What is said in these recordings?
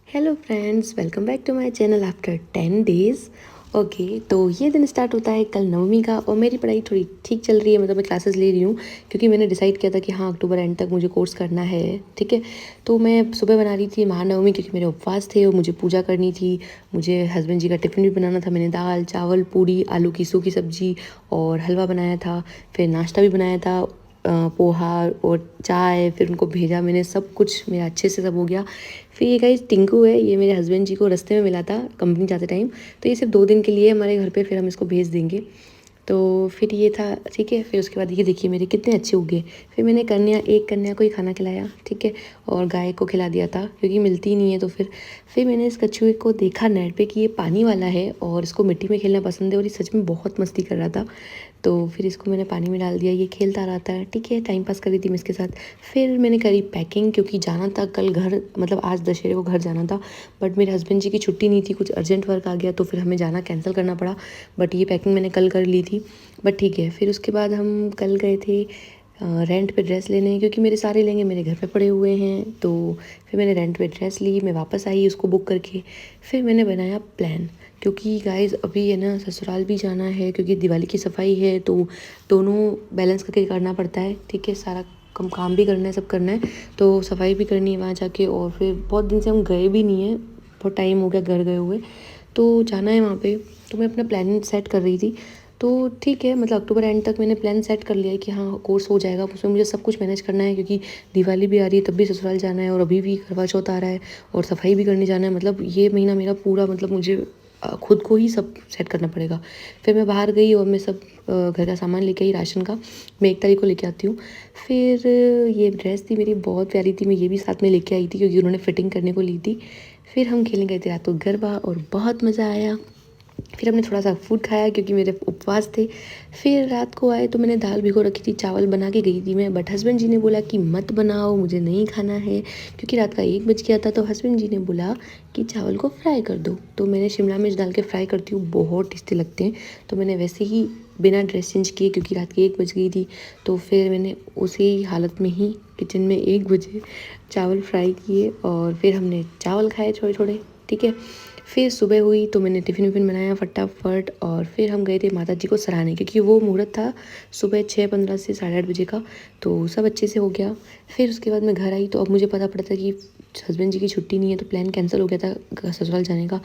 Hello friends, welcome back to my channel after 10 days. Okay, तो ये दिन start होता है कल नवमी का और मेरी पढ़ाई थोड़ी ठीक चल रही है। मतलब मैं क्लासेस ले रही हूँ क्योंकि मैंने डिसाइड किया था कि हाँ, अक्टूबर एंड तक मुझे कोर्स करना है। ठीक है, तो मैं सुबह बना रही थी महानवमी क्योंकि मेरे उपवास थे और मुझे पूजा करनी थी। मुझे हस्बैंड जी का टिफ़िन भी बनाना था। मैंने दाल चावल पूड़ी आलू की सूखी सब्जी और हलवा बनाया था। फिर नाश्ता भी बनाया था, पोहा और चाय। फिर उनको भेजा मैंने, सब कुछ मेरा अच्छे से सब हो गया। फिर ये गाइस टिंकू है, ये मेरे हस्बैंड जी को रास्ते में मिला था कंपनी जाते टाइम। तो ये सिर्फ 2 दिन के लिए हमारे घर पे, फिर हम इसको भेज देंगे। तो फिर ये था, ठीक है। फिर उसके बाद ये देखिए मेरे कितने अच्छे उगे। फिर मैंने एक कन्या को ही खाना खिलाया, ठीक है, और गाय को खिला दिया था क्योंकि मिलती ही नहीं है। तो फिर मैंने इस कछुए को देखा नेट पे कि ये पानी वाला है और इसको मिट्टी में खेलना पसंद है और ये सच में बहुत मस्ती कर रहा था। तो फिर इसको मैंने पानी में डाल दिया, ये खेलता रहता है, ठीक है। टाइम पास कर रही थी मैं इसके साथ। फिर मैंने करी पैकिंग क्योंकि जाना था कल घर, मतलब आज दशहरे को घर जाना था। बट मेरे हस्बैंड जी की छुट्टी नहीं थी, कुछ अर्जेंट वर्क आ गया तो फिर हमें जाना कैंसिल करना पड़ा। बट ये पैकिंग मैंने कल कर ली थी। बट ठीक है, फिर उसके बाद हम कल गए थे रेंट पे ड्रेस लेने क्योंकि मेरे सारे लहंगे मेरे घर पे पड़े हुए हैं। तो फिर मैंने रेंट पे ड्रेस ली, मैं वापस आई उसको बुक करके। फिर मैंने बनाया प्लान क्योंकि गाइस अभी है ना ससुराल भी जाना है क्योंकि दिवाली की सफाई है। तो दोनों बैलेंस करके करना पड़ता है, ठीक है। सारा काम भी करना है, सब करना है। तो सफाई भी करनी है वहाँ जाके। और फिर बहुत दिन से हम गए भी नहीं हैं, बहुत टाइम हो गया घर गए हुए। तो जाना है वहाँ पे। तो मैं अपना प्लान सेट कर रही थी। तो ठीक है, मतलब अक्टूबर एंड तक मैंने प्लान सेट कर लिया है कि हाँ कोर्स हो जाएगा। उसमें मुझे सब कुछ मैनेज करना है क्योंकि दिवाली भी आ रही है, तब भी ससुराल जाना है और अभी भी करवा चौथ आ रहा है और सफाई भी करने जाना है। मतलब ये महीना मेरा पूरा, मतलब मुझे खुद को ही सब सेट करना पड़ेगा। फिर मैं बाहर गई और मैं सब घर का सामान लेके आई राशन का। मैं 1 तारीख को लेके आती हूँ। फिर ये ड्रेस थी मेरी, बहुत प्यारी थी, मैं ये भी साथ में लेके आई थी क्योंकि उन्होंने फिटिंग करने को ली थी। फिर हम खेलने गए थे रात को गरबा और बहुत मज़ा आया। फिर हमने थोड़ा सा फूड खाया क्योंकि मेरे उपवास थे। फिर रात को आए तो मैंने दाल भिगो रखी थी, चावल बना के गई थी मैं। बट हस्बैंड जी ने बोला कि मत बनाओ, मुझे नहीं खाना है क्योंकि रात का 1 बज गया था। तो हस्बैंड जी ने बोला कि चावल को फ्राई कर दो। तो मैंने शिमला मिर्च डाल के फ्राई करती हूँ, बहुत टेस्टी लगते हैं। तो मैंने वैसे ही बिना ड्रेस चेंज किए, क्योंकि रात की 1 बज गई थी, तो फिर मैंने उसी हालत में ही किचन में 1 बजे चावल फ्राई किए और फिर हमने चावल खाए थोड़े थोड़े, ठीक है। फिर सुबह हुई तो मैंने टिफ़िन विफ़िन बनाया फटाफट और फिर हम गए थे माता जी को सराहने क्योंकि वो मुहूर्त था सुबह 6:15 से 8:30 बजे का। तो सब अच्छे से हो गया। फिर उसके बाद मैं घर आई तो अब मुझे पता पड़ा था कि हस्बैंड जी की छुट्टी नहीं है, तो प्लान कैंसिल हो गया था ससुराल जाने का।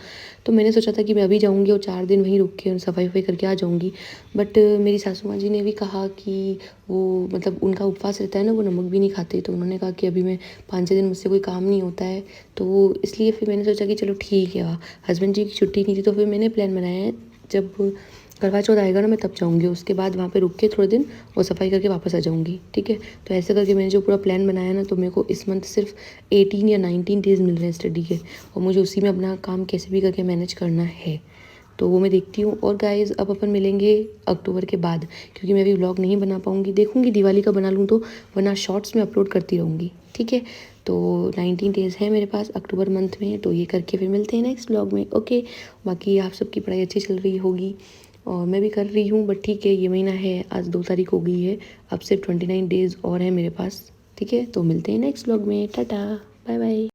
तो मैंने सोचा था कि मैं अभी जाऊँगी और 4 दिन वहीं रुक के सफाई वफाई करके आ जाऊँगी। बट मेरी सासू माँ जी ने भी कहा कि वो, मतलब उनका उपवास रहता है ना, वो नमक भी नहीं खाते। तो उन्होंने कहा कि अभी मैं 5-6 दिन मुझसे कोई काम नहीं होता है। तो इसलिए फिर मैंने सोचा कि चलो ठीक है, हस्बैंड जी की छुट्टी नहीं थी। तो फिर मैंने प्लान बनाया है, जब करवा चौथ आएगा ना मैं तब जाऊँगी, उसके बाद वहाँ पे रुक के थोड़े दिन और सफाई करके वापस आ जाऊँगी, ठीक है। तो ऐसे करके मैंने जो पूरा प्लान बनाया ना, तो मेरे को इस मंथ सिर्फ 18 या 19 डेज़ मिल रहे हैं स्टडी के और मुझे उसी में अपना काम कैसे भी करके मैनेज करना है। तो वो मैं देखती हूँ। और गाइज़ अब अपन मिलेंगे अक्टूबर के बाद क्योंकि मैं अभी व्लॉग नहीं बना पाऊँगी। देखूँगी दिवाली का बना लूँ तो, वरना शॉर्ट्स में अपलोड करती रहूँगी, ठीक है। तो 19 डेज़ है मेरे पास अक्टूबर मंथ में, तो ये करके फिर मिलते हैं नेक्स्ट व्लॉग में, ओके। बाकी आप सबकी पढ़ाई अच्छी चल रही होगी और मैं भी कर रही हूँ। बट ठीक है, ये महीना है, आज 2 तारीख हो गई है, अब सिर्फ 29 डेज़ और है मेरे पास, ठीक है। तो मिलते हैं नेक्स्ट व्लॉग में, टाटा बाय बाय।